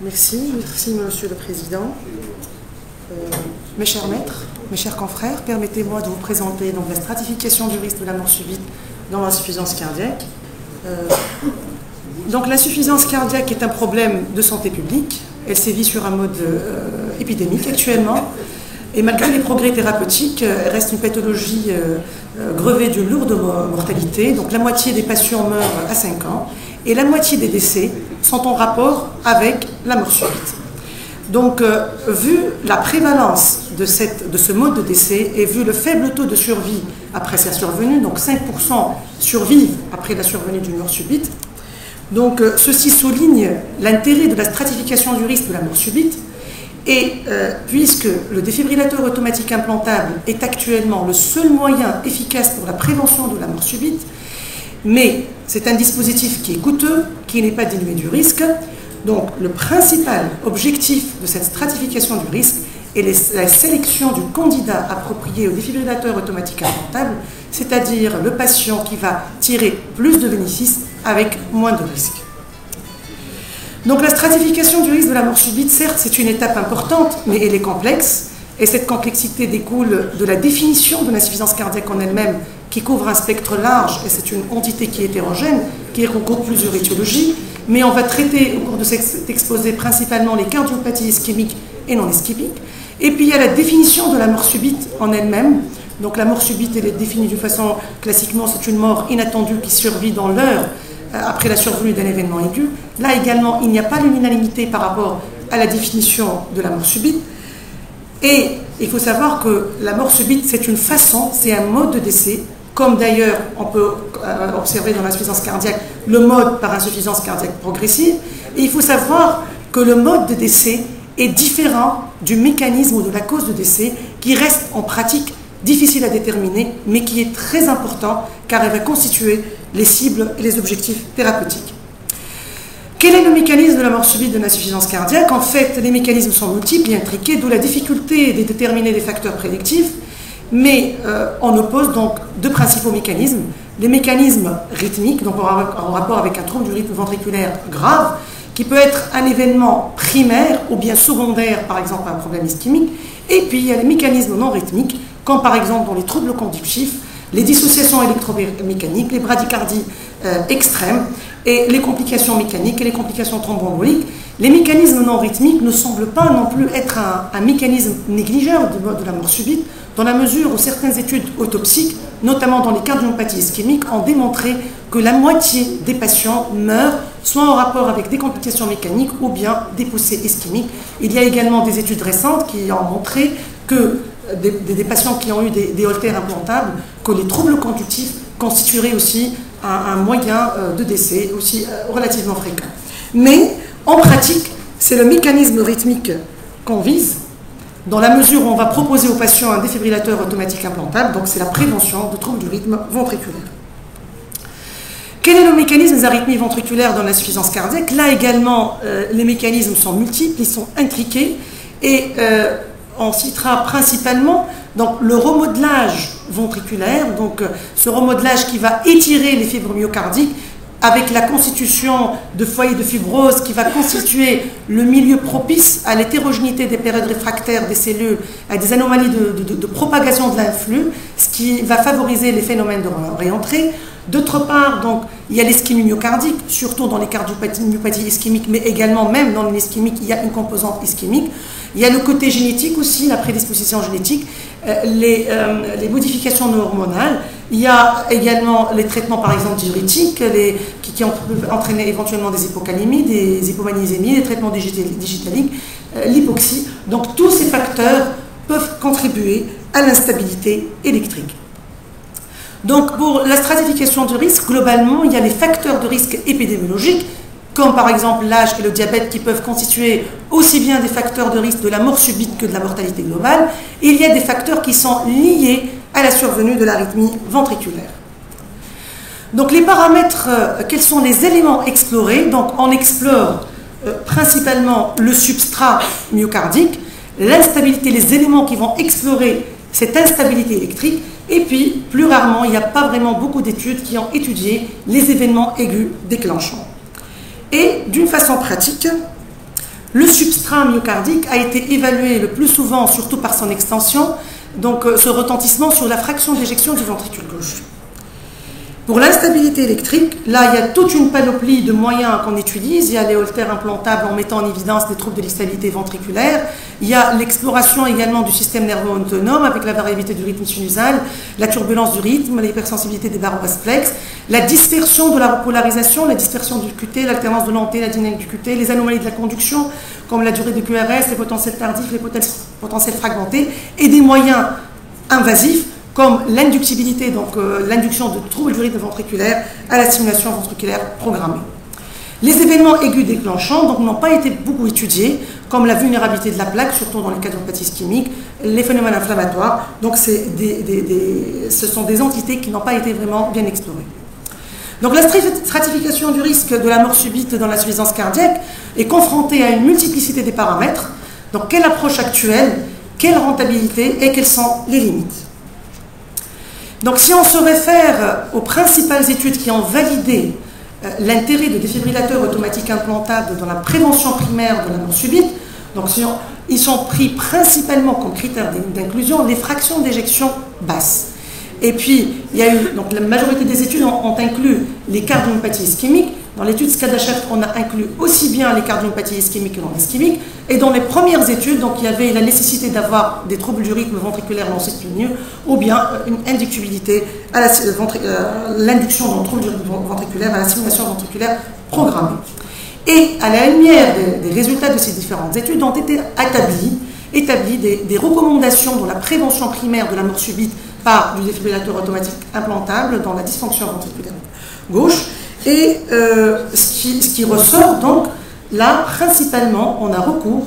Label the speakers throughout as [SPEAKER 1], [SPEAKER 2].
[SPEAKER 1] Merci Monsieur le Président. Mes chers maîtres, mes chers confrères, permettez-moi de vous présenter donc la stratification du risque de la mort subite dans l'insuffisance cardiaque. Donc l'insuffisance cardiaque est un problème de santé publique. Elle sévit sur un mode épidémique actuellement. Et malgré les progrès thérapeutiques, elle reste une pathologie grevée d'une lourde mortalité. Donc la moitié des patients meurent à 5 ans et la moitié des décès sont en rapport avec la mort subite. Donc, vu la prévalence de ce mode de décès et vu le faible taux de survie après sa survenue, donc 5% survivent après la survenue d'une mort subite, donc ceci souligne l'intérêt de la stratification du risque de la mort subite. Et puisque le défibrillateur automatique implantable est actuellement le seul moyen efficace pour la prévention de la mort subite, mais c'est un dispositif qui est coûteux, qui n'est pas dénué du risque. Donc le principal objectif de cette stratification du risque est la sélection du candidat approprié au défibrillateur automatique implantable, c'est-à-dire le patient qui va tirer plus de bénéfices avec moins de risques. Donc la stratification du risque de la mort subite, certes, c'est une étape importante, mais elle est complexe. Et cette complexité découle de la définition de l'insuffisance cardiaque en elle-même, qui couvre un spectre large, et c'est une entité qui est hétérogène, qui regroupe plusieurs étiologies. Mais on va traiter au cours de cet exposé principalement les cardiopathies ischémiques et non ischémiques. Et puis il y a la définition de la mort subite en elle-même. Donc la mort subite, elle est définie de façon classiquement, c'est une mort inattendue qui survit dans l'heure après la survenue d'un événement aigu. Là également, il n'y a pas l'unanimité par rapport à la définition de la mort subite. Et il faut savoir que la mort subite, c'est une façon, c'est un mode de décès, comme d'ailleurs on peut observer dans l'insuffisance cardiaque le mode par insuffisance cardiaque progressive. Et il faut savoir que le mode de décès est différent du mécanisme ou de la cause de décès, qui reste en pratique difficile à déterminer, mais qui est très important car elle va constituer les cibles et les objectifs thérapeutiques. Quel est le mécanisme de la mort subite de l'insuffisance cardiaque? En fait, les mécanismes sont multiples et intriqués, d'où la difficulté de déterminer des facteurs prédictifs, mais on oppose donc deux principaux mécanismes. Les mécanismes rythmiques, donc en rapport avec un trouble du rythme ventriculaire grave, qui peut être un événement primaire ou bien secondaire, par exemple un problème ischémique, et puis il y a les mécanismes non rythmiques, comme par exemple dans les troubles conductifs, les dissociations électromécaniques, les bradycardies extrêmes et les complications mécaniques et les complications thromboemboliques. Les mécanismes non rythmiques ne semblent pas non plus être un mécanisme négligeable de la mort subite, dans la mesure où certaines études autopsiques, notamment dans les cardiopathies ischémiques, ont démontré que la moitié des patients meurent soit en rapport avec des complications mécaniques ou bien des poussées ischémiques. Il y a également des études récentes qui ont montré que des patients qui ont eu des haltères implantables, que les troubles conductifs constitueraient aussi un moyen de décès aussi relativement fréquent. Mais en pratique, c'est le mécanisme rythmique qu'on vise, dans la mesure où on va proposer aux patients un défibrillateur automatique implantable, donc c'est la prévention de troubles du rythme ventriculaire. Quel est le mécanisme des arythmies ventriculaires dans l'insuffisance cardiaque? Là également, les mécanismes sont multiples, ils sont intriqués, et on citera principalement donc, le remodelage ventriculaire, donc ce remodelage qui va étirer les fibres myocardiques avec la constitution de foyers de fibrose qui va constituer le milieu propice à l'hétérogénéité des périodes réfractaires des cellules, à des anomalies de propagation de l'influx, ce qui va favoriser les phénomènes de réentrée. D'autre part, donc, il y a l'ischémie myocardique, surtout dans les cardiopathies ischémiques, mais également même dans l'ischémique, il y a une composante ischémique. Il y a le côté génétique aussi, la prédisposition génétique, les modifications hormonales. Il y a également les traitements, par exemple, diurétiques, qui peuvent entraîner éventuellement des hypocalémies, des hypomagnésémies, les traitements digitaliques, l'hypoxie. Donc, tous ces facteurs peuvent contribuer à l'instabilité électrique. Donc, pour la stratification du risque, globalement, il y a les facteurs de risque épidémiologiques, comme par exemple l'âge et le diabète, qui peuvent constituer aussi bien des facteurs de risque de la mort subite que de la mortalité globale. Et il y a des facteurs qui sont liés à la survenue de l'arythmie ventriculaire. Donc, les paramètres, quels sont les éléments explorés? Donc, on explore principalement le substrat myocardique, l'instabilité, les éléments qui vont explorer cette instabilité électrique. Et puis, plus rarement, il n'y a pas vraiment beaucoup d'études qui ont étudié les événements aigus déclenchants. Et d'une façon pratique, le substrat myocardique a été évalué le plus souvent, surtout par son extension, donc ce retentissement sur la fraction d'éjection du ventricule gauche. Pour l'instabilité électrique, là, il y a toute une panoplie de moyens qu'on utilise. Il y a les haltères implantables en mettant en évidence des troubles de l'instabilité ventriculaire. Il y a l'exploration également du système nerveux autonome avec la variabilité du rythme sinusal, la turbulence du rythme, l'hypersensibilité des barres basses-plex, la dispersion de la repolarisation, la dispersion du QT, l'alternance de l'ANT, la dynamique du QT, les anomalies de la conduction, comme la durée de QRS, les potentiels tardifs, les potentiels fragmentés, et des moyens invasifs, comme l'inductibilité, donc l'induction de troubles du rythme ventriculaire à la stimulation ventriculaire programmée. Les événements aigus déclenchants donc n'ont pas été beaucoup étudiés, comme la vulnérabilité de la plaque, surtout dans les cardiopathies ischémiques, les phénomènes inflammatoires. Donc ce sont des entités qui n'ont pas été vraiment bien explorées. Donc la stratification du risque de la mort subite dans l'insuffisance cardiaque est confrontée à une multiplicité des paramètres. Donc quelle approche actuelle, quelle rentabilité et quelles sont les limites? Donc si on se réfère aux principales études qui ont validé l'intérêt de défibrillateurs automatiques implantables dans la prévention primaire de la mort subite, donc ils sont pris principalement comme critère d'inclusion les fractions d'éjection basses. Et puis, il y a eu, donc la majorité des études ont inclus les cardiomyopathies ischémiques. Dans l'étude SCADA-CHEF, on a inclus aussi bien les cardiomyopathies ischémiques que non ischémiques. Et dans les premières études, donc, il y avait la nécessité d'avoir des troubles du rythme ventriculaire non sostenus ou bien une inductibilité à l'induction d'un trouble du rythme ventriculaire à la stimulation ventriculaire programmée. Et à la lumière des résultats de ces différentes études ont été établies des recommandations dans la prévention primaire de la mort subite par du défibrillateur automatique implantable dans la dysfonction ventriculaire gauche. Et ce qui ressort donc, là, principalement, on a recours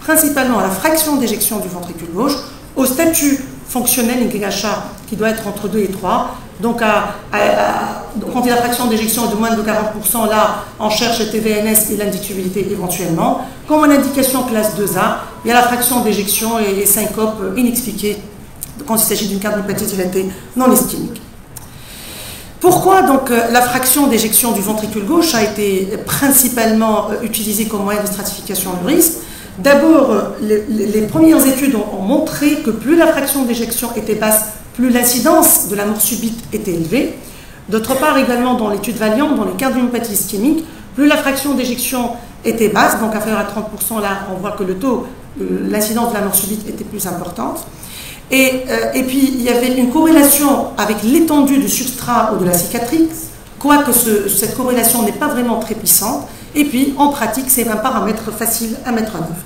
[SPEAKER 1] principalement à la fraction d'éjection du ventricule gauche, au statut fonctionnel YHA qui doit être entre 2 et 3. Donc, quand il y a la fraction d'éjection de moins de 40%, là, on cherche le TVNS et l'inductibilité éventuellement. Comme en indication classe 2A, il y a la fraction d'éjection et syncope inexpliquée quand il s'agit d'une cardiopathie dilatée non ischémique. Pourquoi donc la fraction d'éjection du ventricule gauche a été principalement utilisée comme moyen de stratification du risque? D'abord, les premières études ont montré que plus la fraction d'éjection était basse, plus l'incidence de la mort subite était élevée. D'autre part, également dans l'étude Valiant, dans les cardiomyopathies ischémiques, plus la fraction d'éjection était basse, donc inférieure à 30%, là on voit que le taux, l'incidence de la mort subite était plus importante. Et puis, il y avait une corrélation avec l'étendue du substrat ou de la cicatrice, quoique cette corrélation n'est pas vraiment très puissante. Et puis, en pratique, c'est un paramètre facile à mettre en œuvre.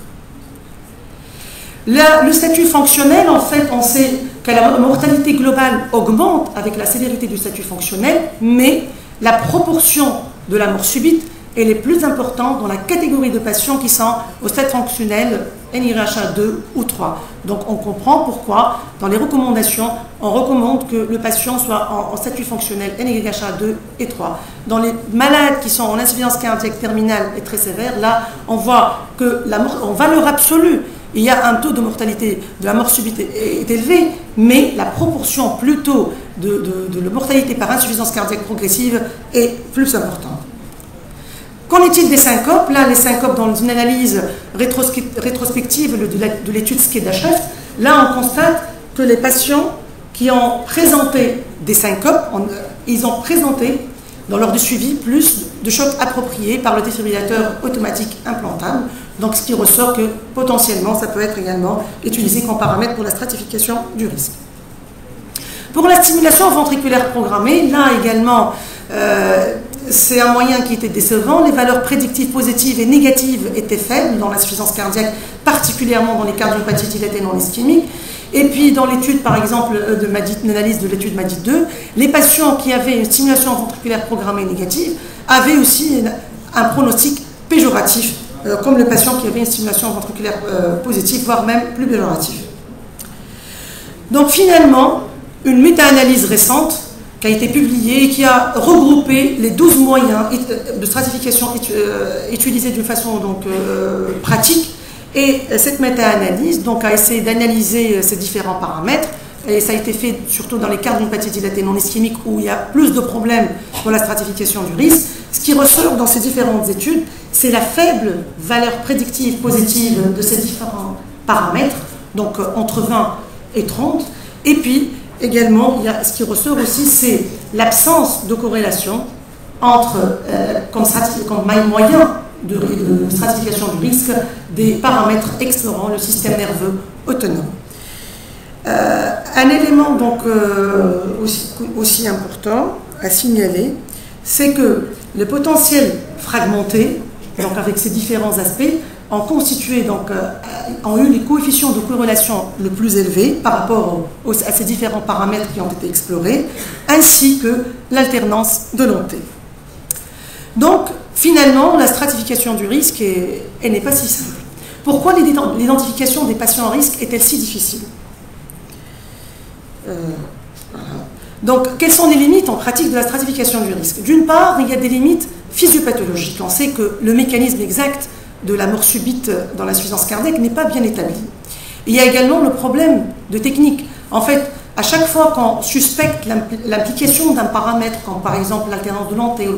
[SPEAKER 1] Le statut fonctionnel, en fait, on sait que la mortalité globale augmente avec la sévérité du statut fonctionnel, mais la proportion de la mort subite est les plus importante dans la catégorie de patients qui sont au stade fonctionnel NYHA 2 ou 3. Donc on comprend pourquoi, dans les recommandations, on recommande que le patient soit en statut fonctionnel NYHA 2 et 3. Dans les malades qui sont en insuffisance cardiaque terminale et très sévère, là, on voit que en valeur absolue, il y a un taux de mortalité de la mort subite est élevé, mais la proportion plutôt de la mortalité par insuffisance cardiaque progressive est plus importante. Qu'en est-il des syncopes? Là, les syncopes dans une analyse rétrospective de l'étude SCADA-CHEF, là, on constate que les patients qui ont présenté des syncopes, ils ont présenté, dans l'ordre du suivi, plus de chocs appropriés par le défibrillateur automatique implantable. Donc, ce qui ressort que, potentiellement, ça peut être également utilisé comme paramètre pour la stratification du risque. Pour la stimulation ventriculaire programmée, là également, c'est un moyen qui était décevant. Les valeurs prédictives positives et négatives étaient faibles dans l'insuffisance cardiaque, particulièrement dans les cardiopathies dilatées non ischémiques. Et puis, dans l'étude, par exemple, une analyse de l'étude MADIT 2, les patients qui avaient une stimulation ventriculaire programmée négative avaient aussi un pronostic péjoratif, comme le patient qui avait une stimulation ventriculaire positive, voire même plus péjorative. Donc, finalement, une méta-analyse récente qui a été publiée et qui a regroupé les 12 moyens de stratification utilisés d'une façon donc, pratique. Et cette méta-analyse a essayé d'analyser ces différents paramètres. Et ça a été fait surtout dans les cardiopathies dilatées non ischémiques où il y a plus de problèmes pour la stratification du risque. Ce qui ressort dans ces différentes études, c'est la faible valeur prédictive positive de ces différents paramètres, donc entre 20 et 30. Et puis, également, ce qui ressort aussi, c'est l'absence de corrélation entre, comme moyen de stratification du risque, des paramètres explorant le système nerveux autonome. Un élément donc aussi important à signaler, c'est que le potentiel fragmenté, donc avec ses différents aspects, ont constitué ont eu les coefficients de corrélation le plus élevés par rapport à ces différents paramètres qui ont été explorés, ainsi que l'alternance de long T. Donc, finalement, la stratification du risque, elle n'est pas si simple. Pourquoi l'identification des patients à risque est-elle si difficile? Voilà. Donc, quelles sont les limites en pratique de la stratification du risque? D'une part, il y a des limites physiopathologiques. On sait que le mécanisme exact de la mort subite dans l'insuffisance cardiaque n'est pas bien établi. Il y a également le problème de technique. En fait, à chaque fois qu'on suspecte l'implication d'un paramètre, comme par exemple l'alternance de long T ou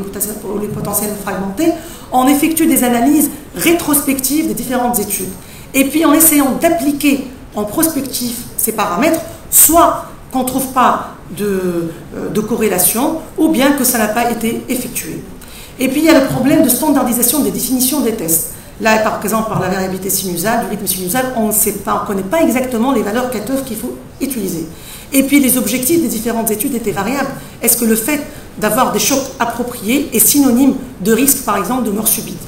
[SPEAKER 1] le potentiel fragmenté, on effectue des analyses rétrospectives des différentes études. Et puis en essayant d'appliquer en prospectif ces paramètres, soit qu'on ne trouve pas de corrélation, ou bien que ça n'a pas été effectué. Et puis il y a le problème de standardisation des définitions des tests. Là, par exemple, par la variabilité sinusale, du rythme sinusal, on ne connaît pas exactement les valeurs K-TEUF qu'il faut utiliser. Et puis les objectifs des différentes études étaient variables. Est-ce que le fait d'avoir des chocs appropriés est synonyme de risque, par exemple, de mort subite?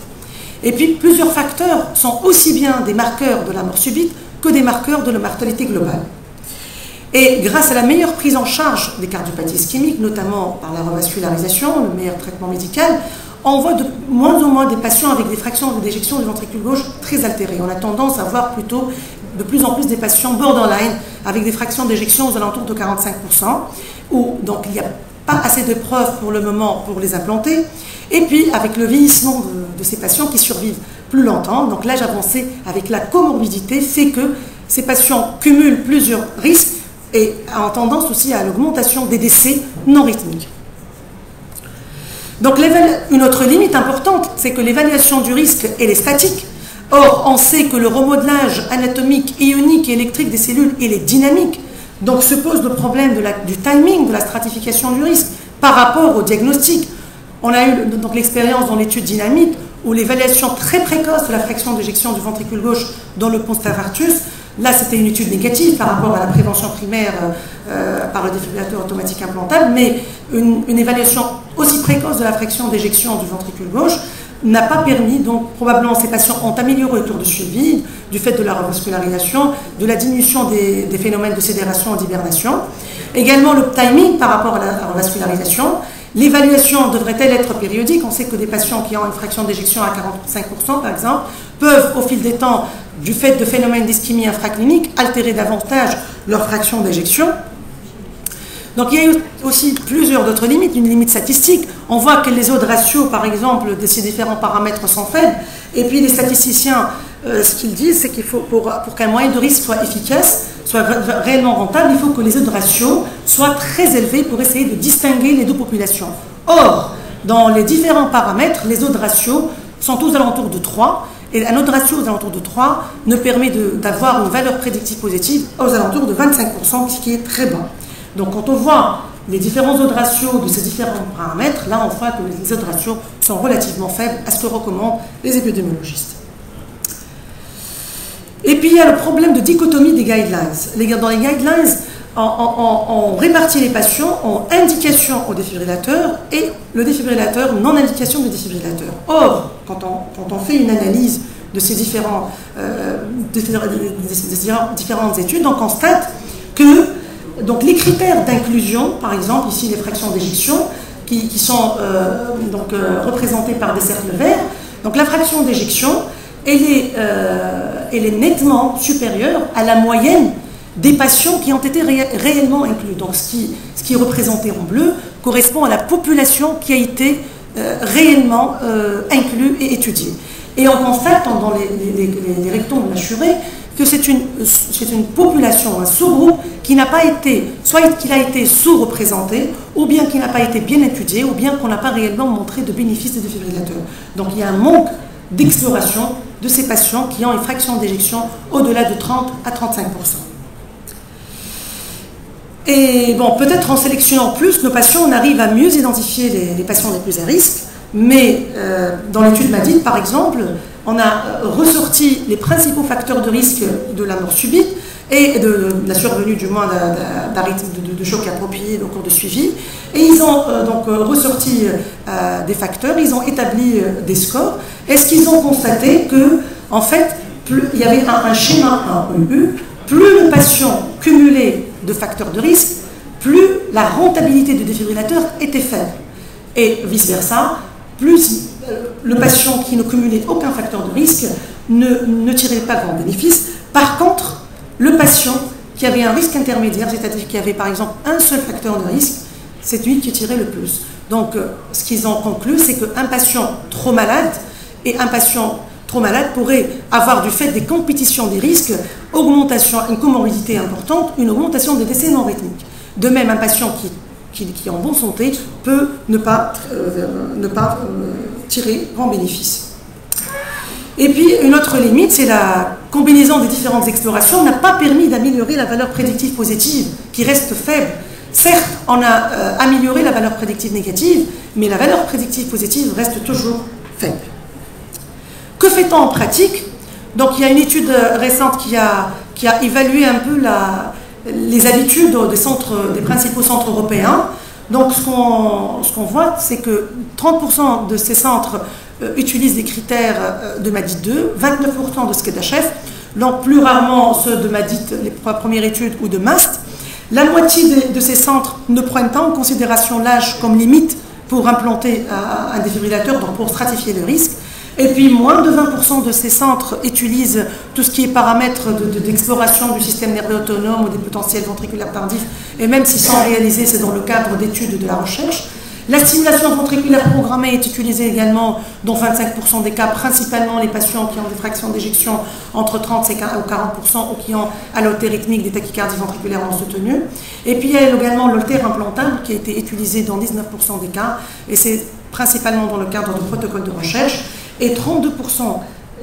[SPEAKER 1] Et puis plusieurs facteurs sont aussi bien des marqueurs de la mort subite que des marqueurs de la mortalité globale. Et grâce à la meilleure prise en charge des cardiopathies ischémiques, notamment par la revascularisation, le meilleur traitement médical, on voit de moins en moins des patients avec des fractions d'éjection du ventricule gauche très altérées. On a tendance à voir plutôt de plus en plus des patients borderline avec des fractions d'éjection aux alentours de 45%, où donc il n'y a pas assez de preuves pour le moment pour les implanter. Et puis avec le vieillissement de ces patients qui survivent plus longtemps, donc l'âge avancé avec la comorbidité fait que ces patients cumulent plusieurs risques et ont tendance aussi à l'augmentation des décès non rythmiques. Donc une autre limite importante, c'est que l'évaluation du risque, elle est statique. Or, on sait que le remodelage anatomique, ionique et électrique des cellules, il est dynamique. Donc se pose le problème du timing de la stratification du risque par rapport au diagnostic. On a eu donc l'expérience dans l'étude dynamique où l'évaluation très précoce de la fraction d'éjection du ventricule gauche dans le post-infarctus, là c'était une étude négative par rapport à la prévention primaire par le défibrillateur automatique implantable, mais une évaluation aussi précoce de la fraction d'éjection du ventricule gauche n'a pas permis, donc probablement ces patients ont amélioré le tour de suivi du fait de la revascularisation, de la diminution des phénomènes de sidération et d'hibernation. Également le timing par rapport à la revascularisation. L'évaluation devrait-elle être périodique? On sait que des patients qui ont une fraction d'éjection à 45% par exemple, peuvent au fil des temps, du fait de phénomènes d'ischémie infraclinique, altérer davantage leur fraction d'éjection. Donc il y a eu aussi plusieurs d'autres limites, une limite statistique. On voit que les odds ratios, par exemple, de ces différents paramètres sont faibles. Et puis les statisticiens, ce qu'ils disent, c'est qu'il faut, pour qu'un moyen de risque soit efficace, soit réellement rentable, il faut que les odds ratios soient très élevés pour essayer de distinguer les deux populations. Or, dans les différents paramètres, les odds ratios sont aux alentours de 3. Et un odds ratio aux alentours de 3 ne permet d'avoir une valeur prédictive positive aux alentours de 25%, ce qui est très bas. Donc quand on voit les différents odds ratios de ces différents paramètres, là on voit que les odds ratios sont relativement faibles, à ce que recommandent les épidémiologistes. Et puis il y a le problème de dichotomie des guidelines. Dans les guidelines, on répartit les patients en indication au défibrillateur et le défibrillateur, non-indication du défibrillateur. Or, quand on fait une analyse de ces différentes études, on constate que donc, les critères d'inclusion, par exemple, ici les fractions d'éjection, qui sont représentées par des cercles verts, donc la fraction d'éjection, elle est nettement supérieure à la moyenne des patients qui ont été réellement inclus. Donc ce qui est représenté en bleu correspond à la population qui a été réellement inclue et étudiée. Et on constate dans les rectons de la Churé que c'est une population, un sous-groupe qui n'a pas été, soit qu'il a été sous-représenté, ou bien qui n'a pas été bien étudié, ou bien qu'on n'a pas réellement montré de bénéfices des défibrillateurs. Donc il y a un manque d'exploration de ces patients qui ont une fraction d'éjection au-delà de 30 à 35%. Et bon, peut-être en sélectionnant plus nos patients, on arrive à mieux identifier les patients les plus à risque, mais dans l'étude MADIT, par exemple, on a ressorti les principaux facteurs de risque de la mort subite et de la survenue du moins de choc approprié au cours de suivi. Et ils ont donc ressorti des facteurs, ils ont établi des scores. Et ce qu'ils ont constaté que, en fait, il y avait un schéma, un EU, plus le patient cumulait de facteurs de risque, plus la rentabilité du défibrillateur était faible. Et vice-versa, plus le patient qui ne cumulait aucun facteur de risque ne tirait pas grand bénéfice. Par contre, le patient qui avait un risque intermédiaire, c'est-à-dire qui avait par exemple un seul facteur de risque, c'est lui qui tirait le plus. Donc, ce qu'ils ont conclu, c'est qu'un patient trop malade et un patient trop malade pourrait avoir, du fait des compétitions des risques, une comorbidité importante, une augmentation des décès non rythmiques. De même, un patient qui est en bonne santé peut ne pas tirer grand bénéfice. Et puis, une autre limite, c'est la combinaison des différentes explorations n'a pas permis d'améliorer la valeur prédictive positive, qui reste faible. Certes, on a amélioré la valeur prédictive négative, mais la valeur prédictive positive reste toujours faible. Que fait-on en pratique? Donc, il y a une étude récente qui a évalué un peu les habitudes des principaux centres européens. Donc, ce qu'on voit, c'est que 30% de ces centres utilisent des critères de MADIT 2, 29% de SCEDACHEF, donc plus rarement ceux de MADIT, les premières études, ou de MAST. La moitié de ces centres ne prennent pas en considération l'âge comme limite pour implanter un défibrillateur, donc pour stratifier le risque. Et puis, moins de 20% de ces centres utilisent tout ce qui est paramètres d'exploration du système nerveux autonome ou des potentiels ventriculaires tardifs, et même s'ils sont réalisés, c'est dans le cadre d'études de la recherche. La stimulation ventriculaire programmée est utilisée également dans 25% des cas, principalement les patients qui ont des fractions d'éjection entre 30 et 40% ou qui ont à l'holter rythmique des tachycardies ventriculaires non soutenues. Et puis il y a également l'holter implantable qui a été utilisé dans 19% des cas, et c'est principalement dans le cadre de protocoles de recherche. Et 32%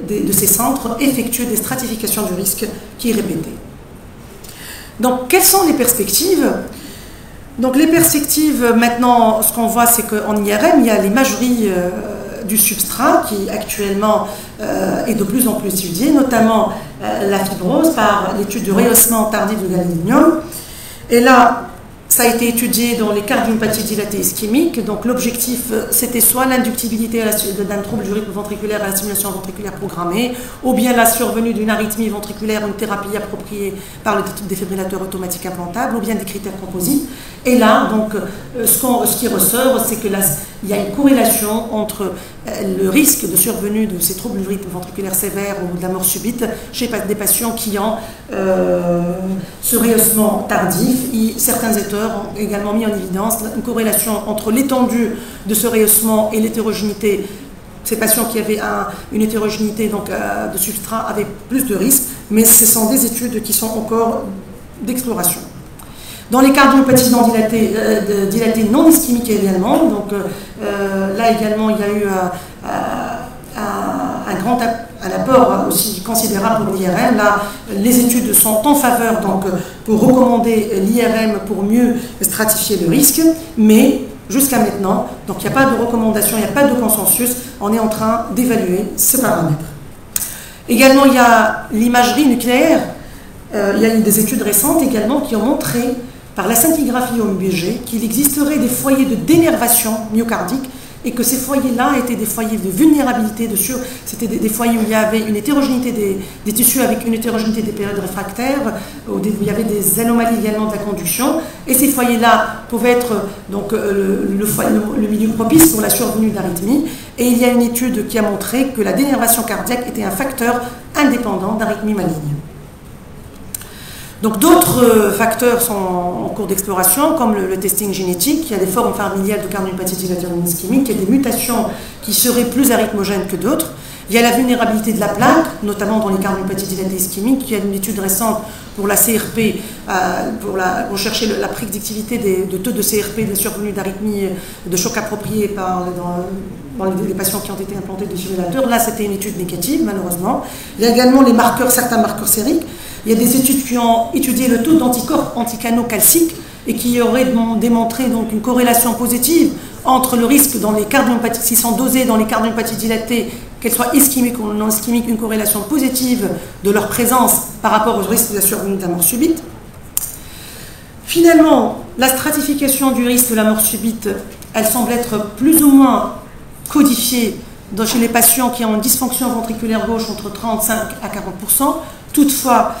[SPEAKER 1] de ces centres effectuent des stratifications du risque qui est répétée. Donc, quelles sont les perspectives? Donc, les perspectives, maintenant, ce qu'on voit, c'est qu'en IRM, il y a l'imagerie du substrat qui actuellement est de plus en plus étudiée, notamment la fibrose par l'étude du rehaussement tardif de gadolinium. Et là, ça a été étudié dans les cardiomyopathies dilatées ischémiques. Donc l'objectif, c'était soit l'inductibilité d'un trouble du rythme ventriculaire à la stimulation ventriculaire programmée, ou bien la survenue d'une arythmie ventriculaire, une thérapie appropriée par le défibrillateur automatique implantable, ou bien des critères composites. Et là, donc, ce qui ressort, c'est qu'il y a une corrélation entre le risque de survenue de ces troubles du rythme ventriculaire sévère ou de la mort subite chez des patients qui ont ce rehaussement tardif. Certains auteurs ont également mis en évidence une corrélation entre l'étendue de ce rehaussement et l'hétérogénéité. Ces patients qui avaient une hétérogénéité de substrat avaient plus de risques, mais ce sont des études qui sont encore d'exploration. Dans les cardiomyopathies non dilatées non ischémiques également, donc là également il y a eu un apport aussi considérable pour l'IRM. Là, les études sont en faveur donc, pour recommander l'IRM pour mieux stratifier le risque, mais jusqu'à maintenant, donc il n'y a pas de recommandation, il n'y a pas de consensus, on est en train d'évaluer ce paramètre. Également, il y a l'imagerie nucléaire. Il y a eu des études récentes également qui ont montré par la scintigraphie au MBG qu'il existerait des foyers de dénervation myocardique et que ces foyers-là étaient des foyers de vulnérabilité, c'était des foyers où il y avait une hétérogénéité des tissus avec une hétérogénéité des périodes réfractaires, où il y avait des anomalies également de la conduction, et ces foyers-là pouvaient être donc, le milieu propice pour la survenue d'arythmie, et il y a une étude qui a montré que la dénervation cardiaque était un facteur indépendant d'arythmie maligne. Donc d'autres facteurs sont en cours d'exploration, comme le testing génétique. Il y a des formes familiales de cardiomyopathie dilatée non ischémique, il y a des mutations qui seraient plus arythmogènes que d'autres. Il y a la vulnérabilité de la plaque, notamment dans les cardiomyopathies dilatées ischémiques. Il y a une étude récente pour la CRP, pour chercher la prédictivité de taux de CRP, de survenue d'arythmie, de choc approprié dans les patients qui ont été implantés de défibrillateurs. Là, c'était une étude négative, malheureusement. Il y a également les marqueurs, certains marqueurs sériques. Il y a des études qui ont étudié le taux d'anticorps anticanocalciques et qui auraient démontré donc une corrélation positive entre le risque dans les cardiomyopathies, s'ils sont dosés dans les cardiomyopathies dilatées, qu'elles soient ischémiques ou non ischémiques, une corrélation positive de leur présence par rapport au risque de la survenue de la mort subite. Finalement, la stratification du risque de la mort subite, elle semble être plus ou moins codifiée chez les patients qui ont une dysfonction ventriculaire gauche entre 35 à 40%. Toutefois,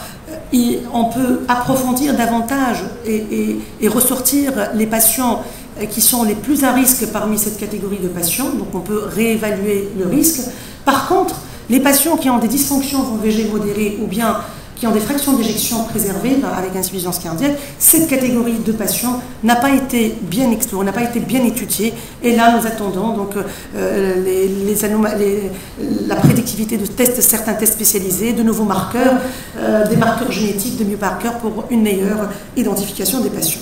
[SPEAKER 1] on peut approfondir davantage et ressortir les patients qui sont les plus à risque parmi cette catégorie de patients. Donc on peut réévaluer le risque. Par contre, les patients qui ont des dysfonctions VG modérées ou bien qui ont des fractions d'éjection préservées avec insuffisance cardiaque, cette catégorie de patients n'a pas été bien explorée, n'a pas été bien étudiée. Et là, nous attendons donc la prédictivité de certains tests spécialisés, de nouveaux marqueurs, des marqueurs génétiques, de biomarqueurs pour une meilleure identification des patients.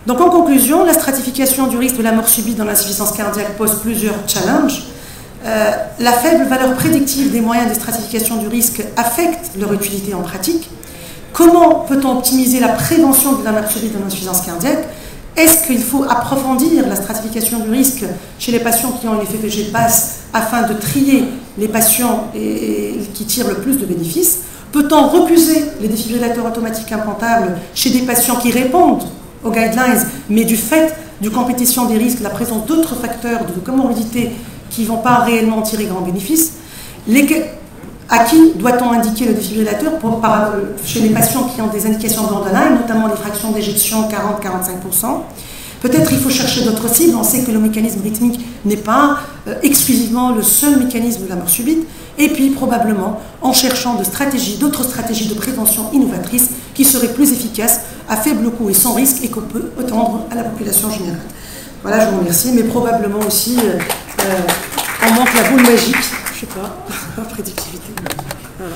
[SPEAKER 1] Donc en conclusion, la stratification du risque de la mort subite dans l'insuffisance cardiaque pose plusieurs challenges. La faible valeur prédictive des moyens de stratification du risque affecte leur utilité en pratique. Comment peut-on optimiser la prévention de la mort subite dans l'insuffisance cardiaque? Est-ce qu'il faut approfondir la stratification du risque chez les patients qui ont un effet VG basse afin de trier les patients qui tirent le plus de bénéfices? Peut-on refuser les défibrillateurs automatiques implantables chez des patients qui répondent aux guidelines, mais du fait de compétition des risques, la présence d'autres facteurs de comorbidité qui ne vont pas réellement tirer grand bénéfice? À qui doit-on indiquer le défibrillateur chez les patients qui ont des indications borderline, notamment les fractions d'éjection 40-45%? Peut-être il faut chercher d'autres cibles. On sait que le mécanisme rythmique n'est pas exclusivement le seul mécanisme de la mort subite. Et puis probablement en cherchant d'autres stratégies de prévention innovatrices qui seraient plus efficaces, à faible coût et sans risque, et qu'on peut étendre à la population générale. Voilà, je vous remercie, mais probablement aussi on manque la boule magique, je ne sais pas, la prédictivité. Voilà.